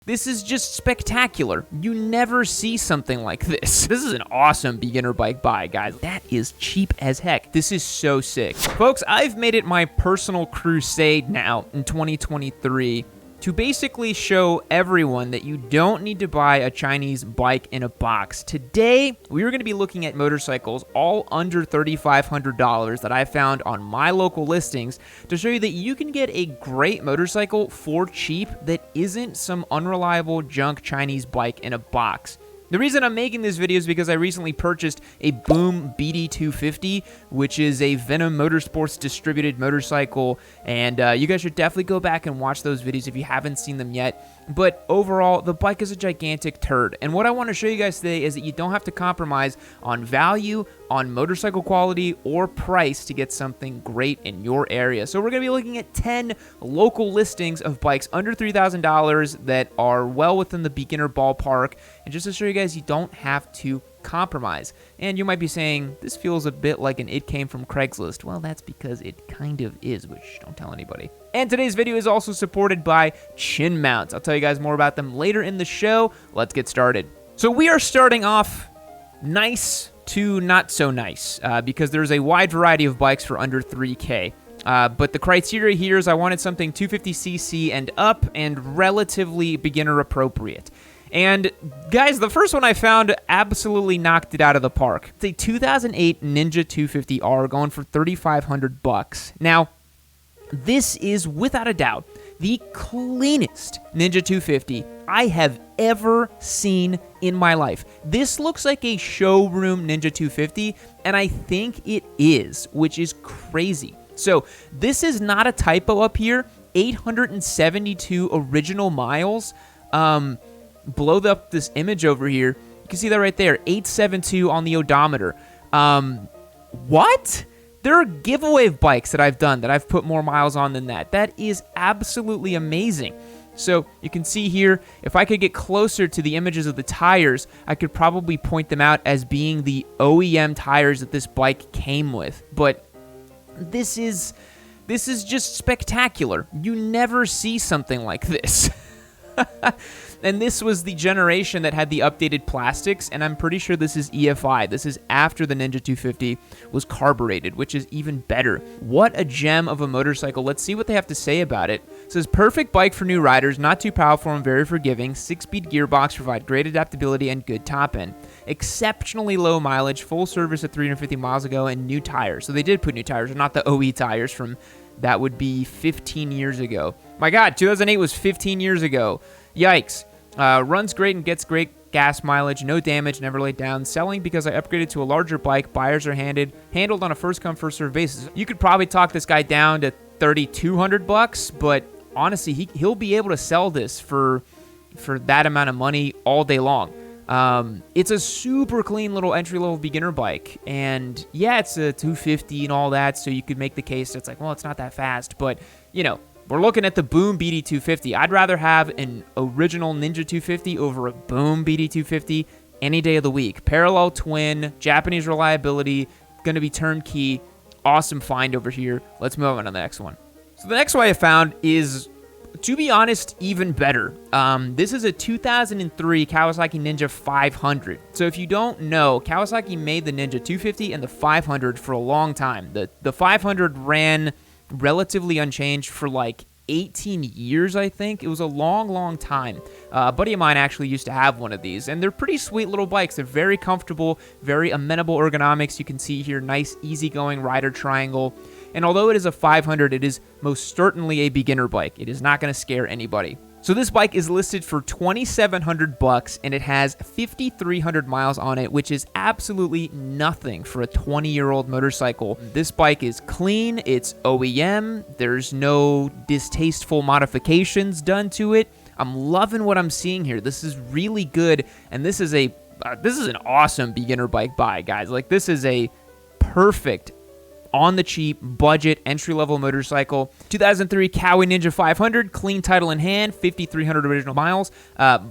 This is just spectacular. You never see something like this. This is an awesome beginner bike buy, guys. That is cheap as heck. This is so sick. Folks, I've made it my personal crusade now in 2023 to basically show everyone that you don't need to buy a Chinese bike in a box. Today, we are going to be looking at motorcycles all under $3,500 that I found on my local listings to show you that you can get a great motorcycle for cheap that isn't some unreliable junk Chinese bike in a box. The reason I'm making this video is because I recently purchased a Boom BD250, which is a Venom Motorsports distributed motorcycle, and you guys should definitely go back and watch those videos if you haven't seen them yet. But overall, the bike is a gigantic turd, and what I want to show you guys today is that you don't have to compromise on value, on motorcycle quality, or price to get something great in your area. So we're going to be looking at 10 local listings of bikes under $3,000 that are well within the beginner ballpark, and just to show you guys you don't have to compromise. And you might be saying, this feels a bit like an It Came From Craigslist. Well, that's because it kind of is, which don't tell anybody. And today's video is also supported by Chin Mounts. I'll tell you guys more about them later in the show. Let's get started. So we are starting off nice to not so nice because there's a wide variety of bikes for under $3K. But the criteria here is I wanted something 250cc and up and relatively beginner appropriate. And guys, the first one I found absolutely knocked it out of the park. It's a 2008 Ninja 250R going for $3,500. Now, this is without a doubt the cleanest Ninja 250 I have ever seen in my life. This looks like a showroom Ninja 250, and I think it is, which is crazy. So this is not a typo up here. 872 original miles. Blow up this image over here. You can see that right there. 872 on the odometer. What? There are giveaway bikes that I've done that I've put more miles on than that. That is absolutely amazing. So you can see here, if I could get closer to the images of the tires, I could probably point them out as being the OEM tires that this bike came with. But this is just spectacular. You never see something like this. And this was the generation that had the updated plastics, and I'm pretty sure this is EFI. This is after the Ninja 250 was carbureted, which is even better. What a gem of a motorcycle. Let's see what they have to say about it. It says, perfect bike for new riders, not too powerful and very forgiving. 6-speed gearbox, provide great adaptability and good top end. Exceptionally low mileage, full service at 350 miles ago, and new tires. So they did put new tires, not the OE tires from, that would be 15 years ago. My God, 2008 was 15 years ago. Yikes. Runs great and gets great gas mileage, no damage, never laid down. Selling because I upgraded to a larger bike. Buyers are handled on a first come first serve basis. You could probably talk this guy down to $3,200, but honestly, he'll be able to sell this for that amount of money all day long. It's a super clean little entry-level beginner bike, and yeah, it's a 250 and all that, so you could make the case it's like, well, it's not that fast, but you know, we're looking at the Boom BD250. I'd rather have an original Ninja 250 over a Boom BD250 any day of the week. Parallel twin, Japanese reliability, going to be turnkey. Awesome find over here. Let's move on to the next one. So the next one I found is, to be honest, even better. This is a 2003 Kawasaki Ninja 500. So if you don't know, Kawasaki made the Ninja 250 and the 500 for a long time. The 500 ran relatively unchanged for like 18 years, I think. It was a long time. A buddy of mine actually used to have one of these, and they're pretty sweet little bikes. They're very comfortable, very amenable ergonomics. You can see here, nice, easygoing rider triangle. And although it is a 500, it is most certainly a beginner bike. It is not going to scare anybody. So this bike is listed for $2,700, and it has 5,300 miles on it, which is absolutely nothing for a 20-year-old motorcycle. This bike is clean, it's OEM, there's no distasteful modifications done to it. I'm loving what I'm seeing here. This is really good, and this is an awesome beginner bike buy, guys. Like, this is a perfect on the cheap, budget, entry-level motorcycle. 2003 Kawi Ninja 500, clean title in hand, 5,300 original miles,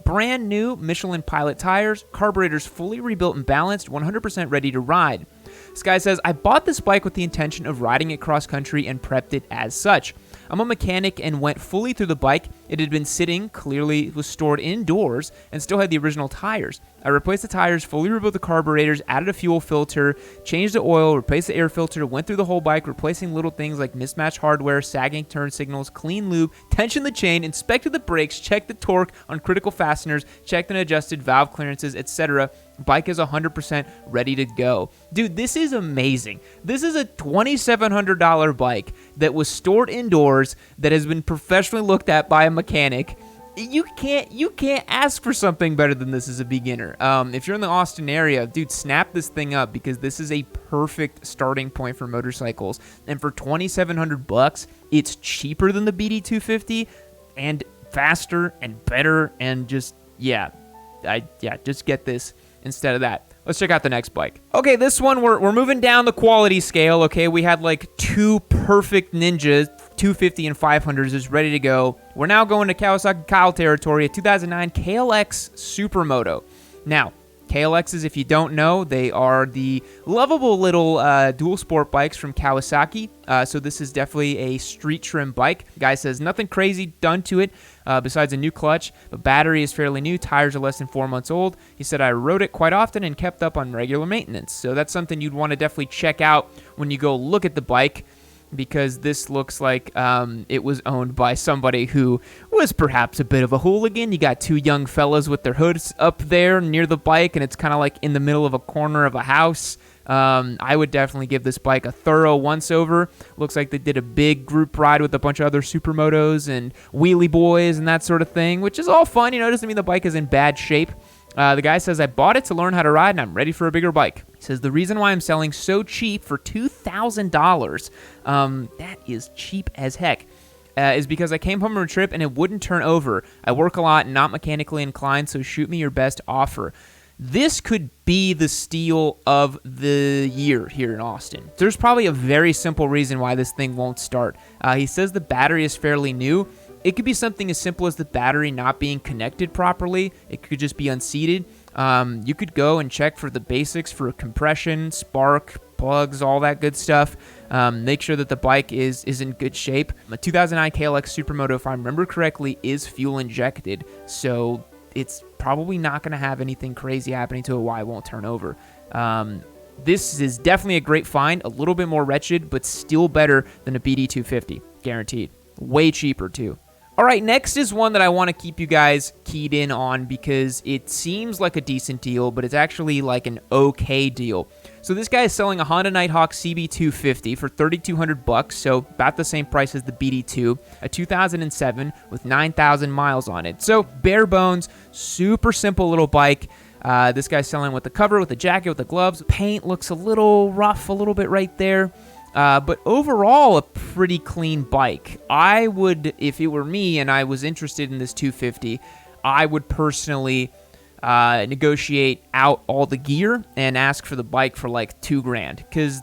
brand new Michelin Pilot tires, carburetors fully rebuilt and balanced, 100% ready to ride. This guy says, I bought this bike with the intention of riding it cross-country and prepped it as such. I'm a mechanic and went fully through the bike. It had been sitting, clearly was stored indoors, and still had the original tires. I replaced the tires, fully rebuilt the carburetors, added a fuel filter, changed the oil, replaced the air filter, went through the whole bike, replacing little things like mismatched hardware, sagging turn signals, clean lube, tensioned the chain, inspected the brakes, checked the torque on critical fasteners, checked and adjusted valve clearances, etc. Bike is 100% ready to go. Dude, this is amazing. This is a $2,700 bike that was stored indoors, that has been professionally looked at by a mechanic. You can't ask for something better than this as a beginner. If you're in the Austin area, dude, snap this thing up, because this is a perfect starting point for motorcycles. And for $2,700, it's cheaper than the BD250 and faster and better, and just just get this instead of that. Let's check out the next bike. Okay, this one, we're moving down the quality scale, okay? We had like two perfect Ninjas, 250 and 500s is ready to go. We're now going to Kawasaki Kyle territory, a 2009 KLX Supermoto. Now, KLXs, if you don't know, they are the lovable little dual sport bikes from Kawasaki. So this is definitely a street trim bike. Guy says nothing crazy done to it besides a new clutch. The battery is fairly new. Tires are less than 4 months old. He said I rode it quite often and kept up on regular maintenance. So that's something you'd want to definitely check out when you go look at the bike, because this looks like it was owned by somebody who was perhaps a bit of a hooligan. You got two young fellas with their hoods up there near the bike, and it's kind of like in the middle of a corner of a house. I would definitely give this bike a thorough once-over. Looks like they did a big group ride with a bunch of other Supermotos and wheelie boys and that sort of thing, which is all fun. You know, it doesn't mean the bike is in bad shape. The guy says, I bought it to learn how to ride, and I'm ready for a bigger bike. He says, the reason why I'm selling so cheap for $2,000, that is cheap as heck, is because I came home from a trip and it wouldn't turn over. I work a lot and not mechanically inclined, so shoot me your best offer. This could be the steal of the year here in Austin. There's probably a very simple reason why this thing won't start. He says the battery is fairly new. It could be something as simple as the battery not being connected properly. It could just be unseated. You could go and check for the basics for compression, spark, plugs, all that good stuff. Make sure that the bike is in good shape. A 2009 KLX Supermoto, if I remember correctly, is fuel injected. So it's probably not going to have anything crazy happening to it why it won't turn over. This is definitely a great find. A little bit more wretched, but still better than a BD250. Guaranteed. Way cheaper, too. All right, next is one that I want to keep you guys keyed in on because it seems like a decent deal, but it's actually like an okay deal. So this guy is selling a Honda Nighthawk CB250 for $3,200, so about the same price as the BD2, a 2007 with 9,000 miles on it. So bare bones, super simple little bike. This guy's selling with the cover, with the jacket, with the gloves. Paint looks a little rough, a little bit right there. But overall, a pretty clean bike. I would, if it were me and I was interested in this 250, I would personally negotiate out all the gear and ask for the bike for like $2,000, because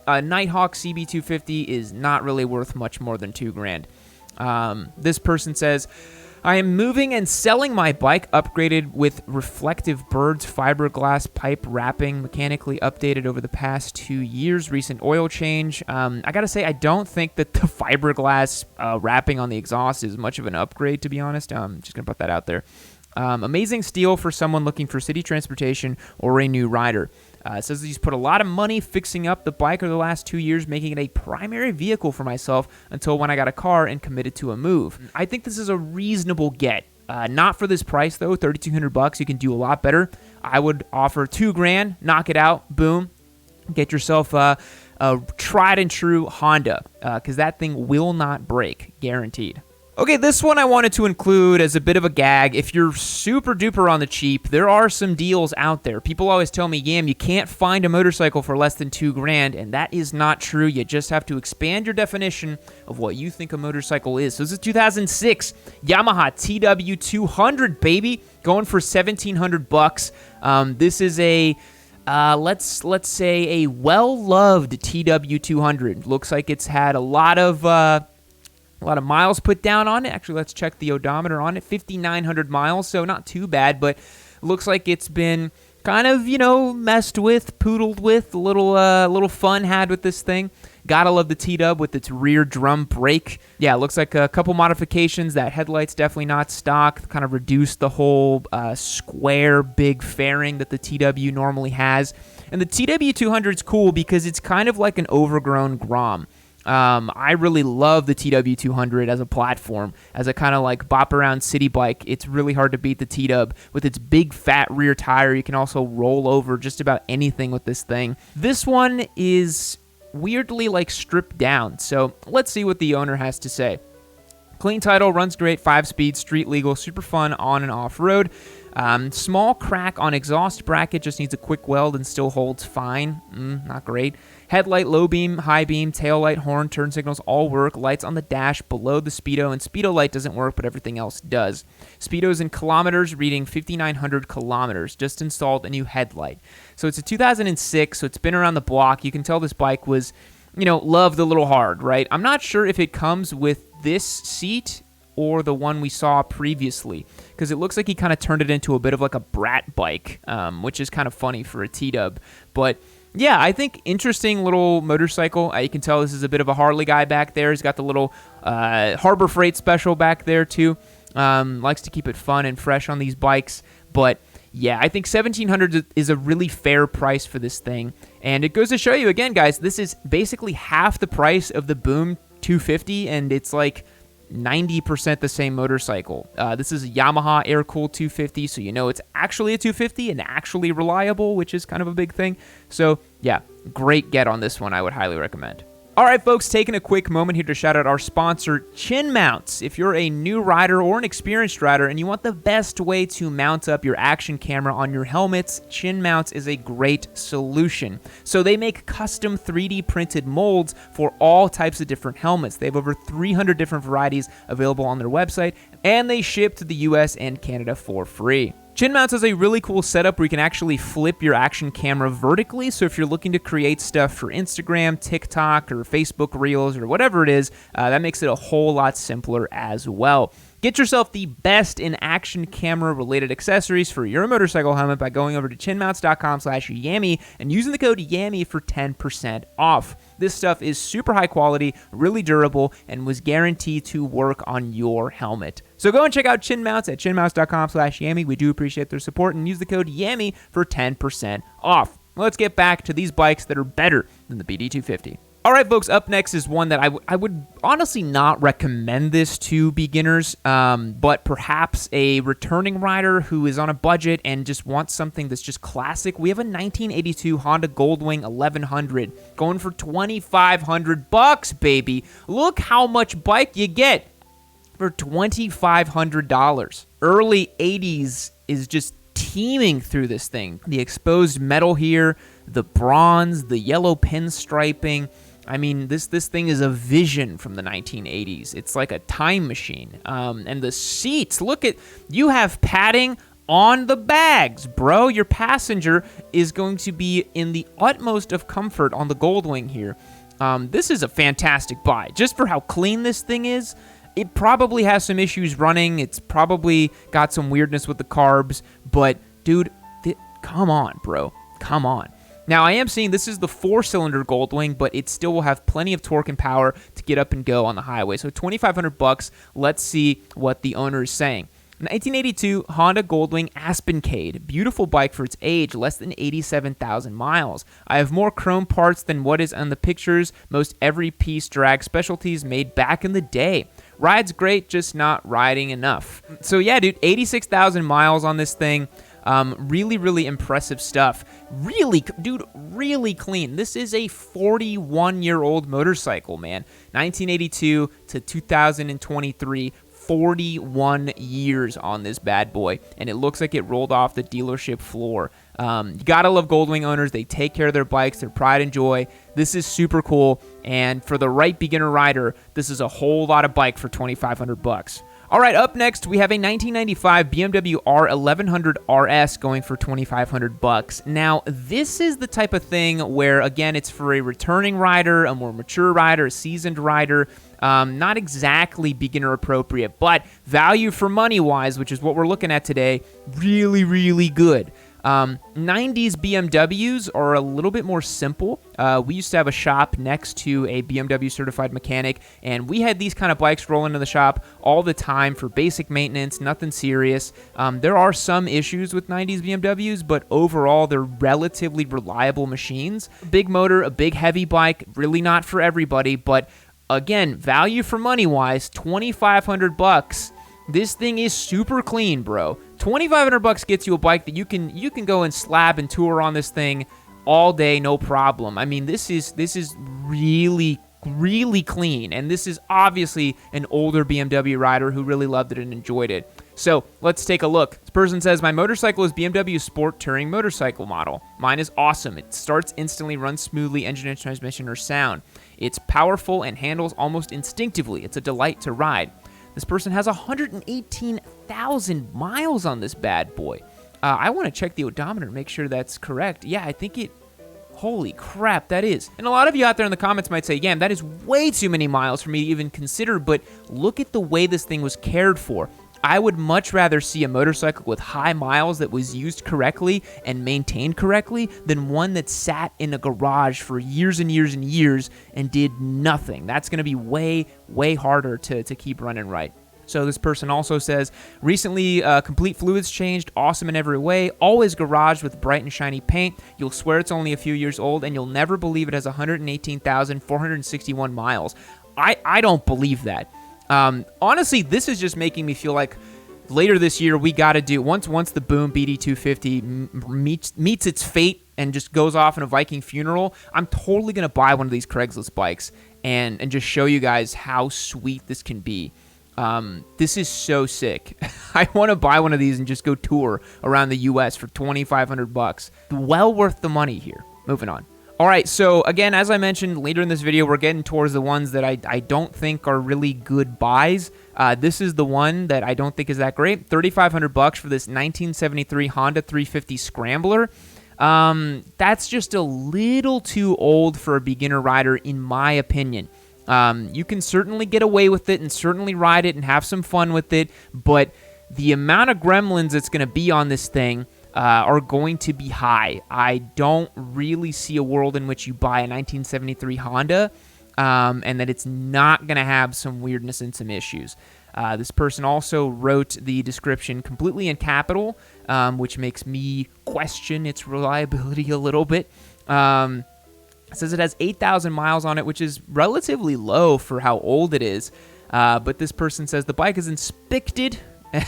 a Nighthawk CB250 is not really worth much more than $2,000. This person says, I am moving and selling my bike, upgraded with reflective birds, fiberglass pipe wrapping, mechanically updated over the past 2 years, recent oil change. I gotta say, I don't think that the fiberglass wrapping on the exhaust is much of an upgrade, to be honest. I'm just gonna put that out there. Amazing steal for someone looking for city transportation or a new rider. It says he's put a lot of money fixing up the bike over the last 2 years, making it a primary vehicle for myself until when I got a car and committed to a move. I think this is a reasonable get. Not for this price, though. $3,200, you can do a lot better. I would offer $2,000, knock it out, boom. Get yourself a tried and true Honda, because that thing will not break, guaranteed. Okay, this one I wanted to include as a bit of a gag. If you're super duper on the cheap, there are some deals out there. People always tell me, Yam, you can't find a motorcycle for less than $2,000, and that is not true. You just have to expand your definition of what you think a motorcycle is. So this is 2006 Yamaha TW200, baby, going for $1,700. This is a let's say a well-loved TW200. Looks like it's had a lot of miles put down on it. Actually, let's check the odometer on it. 5,900 miles, so not too bad, but looks like it's been kind of, messed with, poodled with, a little fun had with this thing. Gotta love the T-Dub with its rear drum brake. Yeah, it looks like a couple modifications. That headlight's definitely not stock. Kind of reduced the whole square big fairing that the TW normally has. And the TW200 is cool because it's kind of like an overgrown Grom. I really love the TW200 as a platform, as a kind of like bop around city bike. It's really hard to beat the T-Dub with its big fat rear tire. You can also roll over just about anything with this thing. This one is weirdly like stripped down, so let's see what the owner has to say. Clean title, runs great, 5-speed, street legal, super fun on and off road. Small crack on exhaust bracket, just needs a quick weld and still holds fine. Not great. Headlight, low beam, high beam, tail light, horn, turn signals all work. Lights on the dash below the speedo, and speedo light doesn't work, but everything else does. Speedo's in kilometers, reading 5,900 kilometers. Just installed a new headlight. So it's a 2006, so it's been around the block. You can tell this bike was, loved a little hard, right? I'm not sure if it comes with this seat or the one we saw previously, because it looks like he kind of turned it into a bit of like a brat bike, which is kind of funny for a T-Dub. But yeah, I think interesting little motorcycle. You can tell this is a bit of a Harley guy back there. He's got the little Harbor Freight special back there too. Likes to keep it fun and fresh on these bikes. But yeah, I think $1,700 is a really fair price for this thing. And it goes to show you again, guys, this is basically half the price of the Boom 250, and it's like 90% the same motorcycle. This is a Yamaha air-cooled 250, so it's actually a 250 and actually reliable, which is kind of a big thing. So yeah, great get on this one. I would highly recommend. All right, folks, taking a quick moment here to shout out our sponsor, Chin Mounts. If you're a new rider or an experienced rider and you want the best way to mount up your action camera on your helmets, Chin Mounts is a great solution. So they make custom 3D printed molds for all types of different helmets. They have over 300 different varieties available on their website, and they ship to the US and Canada for free. Chin Mounts is a really cool setup where you can actually flip your action camera vertically, so if you're looking to create stuff for Instagram, TikTok, or Facebook Reels, or whatever it is, that makes it a whole lot simpler as well. Get yourself the best in action camera related accessories for your motorcycle helmet by going over to chinmounts.com/Yammy and using the code Yammy for 10% off. This stuff is super high quality, really durable, and was guaranteed to work on your helmet. So go and check out Chin Mounts at chinmounts.com/Yammy. We do appreciate their support, and use the code Yammy for 10% off. Let's get back to these bikes that are better than the BD250. All right, folks, up next is one that I would honestly not recommend this to beginners, but perhaps a returning rider who is on a budget and just wants something that's just classic. We have a 1982 Honda Goldwing 1100 going for $2,500, baby. Look how much bike you get for $2,500. Early 80s is just teeming through this thing. The exposed metal here, the bronze, the yellow pinstriping. I mean, this thing is a vision from the 1980s. It's like a time machine. And the seats, you have padding on the bags, bro. Your passenger is going to be in the utmost of comfort on the Goldwing here. This is a fantastic buy. Just for how clean this thing is, it probably has some issues running. It's probably got some weirdness with the carbs. But, dude, come on, bro. Come on. Now, I am seeing this is the 4-cylinder Goldwing, but it still will have plenty of torque and power to get up and go on the highway. So $2,500. Let's see what the owner is saying. 1982 Honda Goldwing Aspencade. Beautiful bike for its age, less than 87,000 miles. I have more chrome parts than what is on the pictures. Most every piece drag specialties made back in the day. Rides great, just not riding enough. So yeah, dude, 86,000 miles on this thing. Really, really impressive stuff. Really, dude, really clean. This is a 41-year-old motorcycle, man. 1982 to 2023, 41 years on this bad boy, and it looks like it rolled off the dealership floor. You gotta love Goldwing owners. They take care of their bikes, their pride and joy. This is super cool, and for the right beginner rider, this is a whole lot of bike for $2,500. All right, up next, we have a 1995 BMW R1100 RS going for $2,500. Now, this is the type of thing where, again, it's for a returning rider, a more mature rider, a seasoned rider. Not exactly beginner appropriate, but value for money wise, which is what we're looking at today, really, really good. 90s BMWs are a little bit more simple. We used to have a shop next to a BMW certified mechanic, and we had these kind of bikes roll into the shop all the time for basic maintenance, nothing serious. There are some issues with 90s BMWs, but overall they're relatively reliable machines. Big motor, a big heavy bike, really not for everybody, but again, value for money wise, $2,500. This thing is super clean, bro. $2,500 gets you a bike that you can go and slab and tour on this thing all day, no problem. I mean, this is really clean, and this is obviously an older BMW rider who really loved it and enjoyed it. So let's take a look. This person says, my motorcycle is BMW Sport Touring motorcycle model. Mine is awesome. It starts instantly, runs smoothly, engine and transmission are sound. It's powerful and handles almost instinctively. It's a delight to ride. This person has 118,000 miles on this bad boy. I want to check the odometer and make sure that's correct. Yeah, I think it... Holy crap, that is. And a lot of you out there in the comments might say, yeah, that is way too many miles for me to even consider, but look at the way this thing was cared for. I would much rather see a motorcycle with high miles that was used correctly and maintained correctly than one that sat in a garage for years and years and years and did nothing. That's going to be way, way harder to keep running right. So this person also says, recently complete fluids changed, awesome in every way, always garaged with bright and shiny paint. You'll swear it's only a few years old, and you'll never believe it has 118,461 miles. I don't believe that. Honestly, this is just making me feel like later this year we got to do, once the Boom BD250 meets its fate and just goes off in a Viking funeral, I'm totally going to buy one of these Craigslist bikes and just show you guys how sweet this can be. This is so sick. I want to buy one of these and just go tour around the US for $2,500. Well worth the money here. Moving on. All right, so again, as I mentioned later in this video, we're getting towards the ones that I don't think are really good buys. This is the one that I don't think is that great. $3,500 for this 1973 Honda 350 Scrambler. That's just a little too old for a beginner rider, in my opinion. You can certainly get away with it and certainly ride it and have some fun with it, but the amount of gremlins that's going to be on this thing are going to be high. I don't really see a world in which you buy a 1973 Honda and that it's not going to have some weirdness and some issues. This person also wrote the description completely in capital, which makes me question its reliability a little bit. It says it has 8,000 miles on it, which is relatively low for how old it is. But this person says the bike is inspected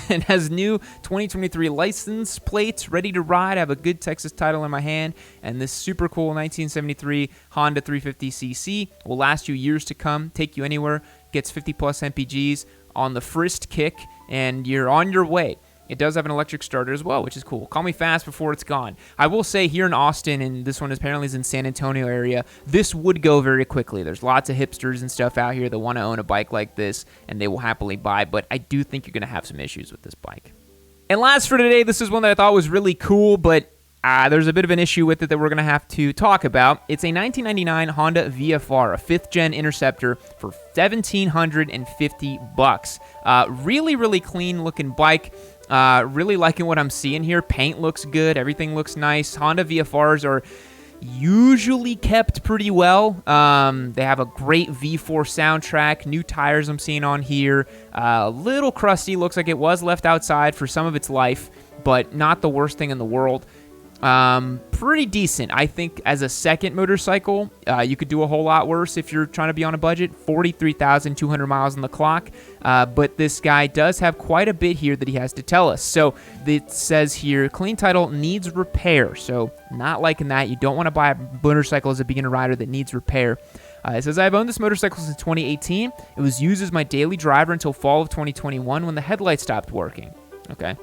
and has new 2023 license plates ready to ride. I have a good Texas title in my hand, and this super cool 1973 Honda 350cc will last you years to come, take you anywhere, gets 50 plus MPGs on the first kick, and you're on your way. It does have an electric starter as well, which is cool. Call me fast before it's gone. I will say here in Austin, and this one apparently is in San Antonio area, this would go very quickly. There's lots of hipsters and stuff out here that want to own a bike like this, and they will happily buy, but I do think you're going to have some issues with this bike. And last for today, this is one that I thought was really cool, but there's a bit of an issue with it that we're going to have to talk about. It's a 1999 Honda VFR, a 5th gen Interceptor for $1,750. Really, really clean looking bike. Really liking what I'm seeing here. Paint looks good. Everything looks nice. Honda VFRs are usually kept pretty well. They have a great V4 soundtrack. New tires I'm seeing on here. A little crusty. Looks like it was left outside for some of its life, but not the worst thing in the world. Pretty decent. I think as a second motorcycle, you could do a whole lot worse if you're trying to be on a budget. 43,200 miles on the clock. But this guy does have quite a bit here that he has to tell us. So it says here, clean title, needs repair. So not liking that. You don't want to buy a motorcycle as a beginner rider that needs repair. It says, I've owned this motorcycle since 2018. It was used as my daily driver until fall of 2021 when the headlight stopped working. Okay.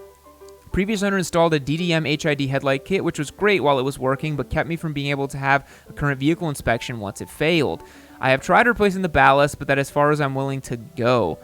Previous owner installed a DDM HID headlight kit, which was great while it was working, but kept me from being able to have a current vehicle inspection once it failed. I have tried replacing the ballast, but that as far as I'm willing to go.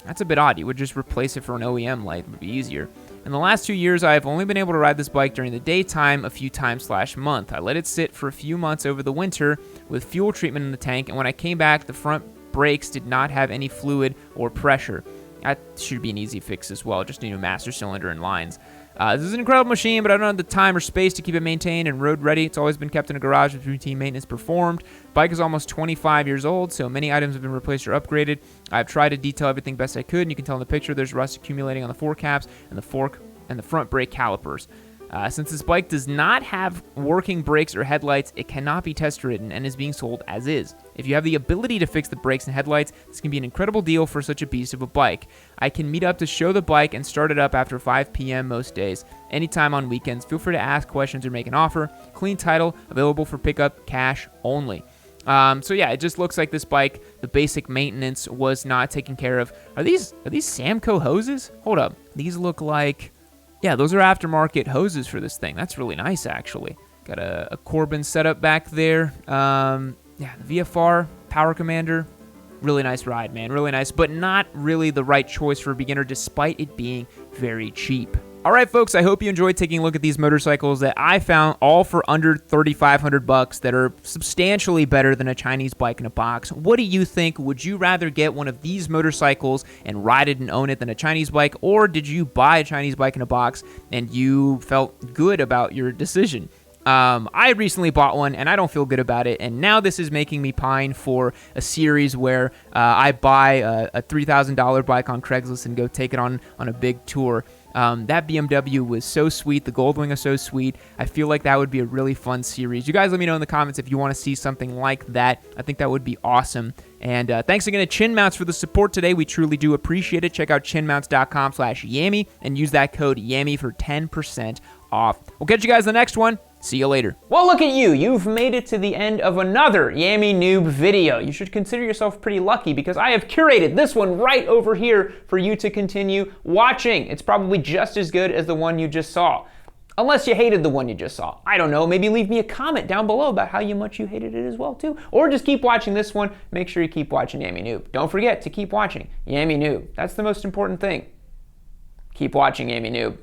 That's a bit odd. You would just replace it for an OEM light. It would be easier. In the last 2 years, I have only been able to ride this bike during the daytime a few times/month. I let it sit for a few months over the winter with fuel treatment in the tank, and when I came back, the front brakes did not have any fluid or pressure. That should be an easy fix as well, just a new master cylinder and lines. This is an incredible machine, but I don't have the time or space to keep it maintained and road ready. It's always been kept in a garage with routine maintenance performed. Bike is almost 25 years old, so many items have been replaced or upgraded. I've tried to detail everything best I could, and you can tell in the picture there's rust accumulating on the fork caps and the fork and the front brake calipers. Since this bike does not have working brakes or headlights, it cannot be test-ridden and is being sold as is. If you have the ability to fix the brakes and headlights, this can be an incredible deal for such a beast of a bike. I can meet up to show the bike and start it up after 5 p.m. most days. Anytime on weekends, feel free to ask questions or make an offer. Clean title, available for pickup, cash only. So yeah, it just looks like this bike, the basic maintenance was not taken care of. Are these Samco hoses? Hold up. These look like... Yeah, those are aftermarket hoses for this thing. That's really nice, actually. Got a Corbin setup back there. Yeah, the VFR, Power Commander. Really nice ride, man. Really nice, but not really the right choice for a beginner, despite it being very cheap. All right, folks, I hope you enjoyed taking a look at these motorcycles that I found all for under $3,500 that are substantially better than a Chinese bike in a box. What do you think? Would you rather get one of these motorcycles and ride it and own it than a Chinese bike, or did you buy a Chinese bike in a box and you felt good about your decision? I recently bought one, and I don't feel good about it, and now this is making me pine for a series where I buy a $3,000 bike on Craigslist and go take it on a big tour. That BMW was so sweet. The Goldwing is so sweet. I feel like that would be a really fun series. You guys let me know in the comments if you want to see something like that. I think that would be awesome. And thanks again to Chin Mounts for the support today. We truly do appreciate it. Check out chinmounts.com/Yami and use that code Yami for 10% off. We'll catch you guys in the next one. See you later. Well, look at you. You've made it to the end of another Yami Noob video. You should consider yourself pretty lucky because I have curated this one right over here for you to continue watching. It's probably just as good as the one you just saw. Unless you hated the one you just saw. I don't know, maybe leave me a comment down below about how much you hated it as well too. Or just keep watching this one. Make sure you keep watching Yami Noob. Don't forget to keep watching Yami Noob. That's the most important thing. Keep watching Yami Noob.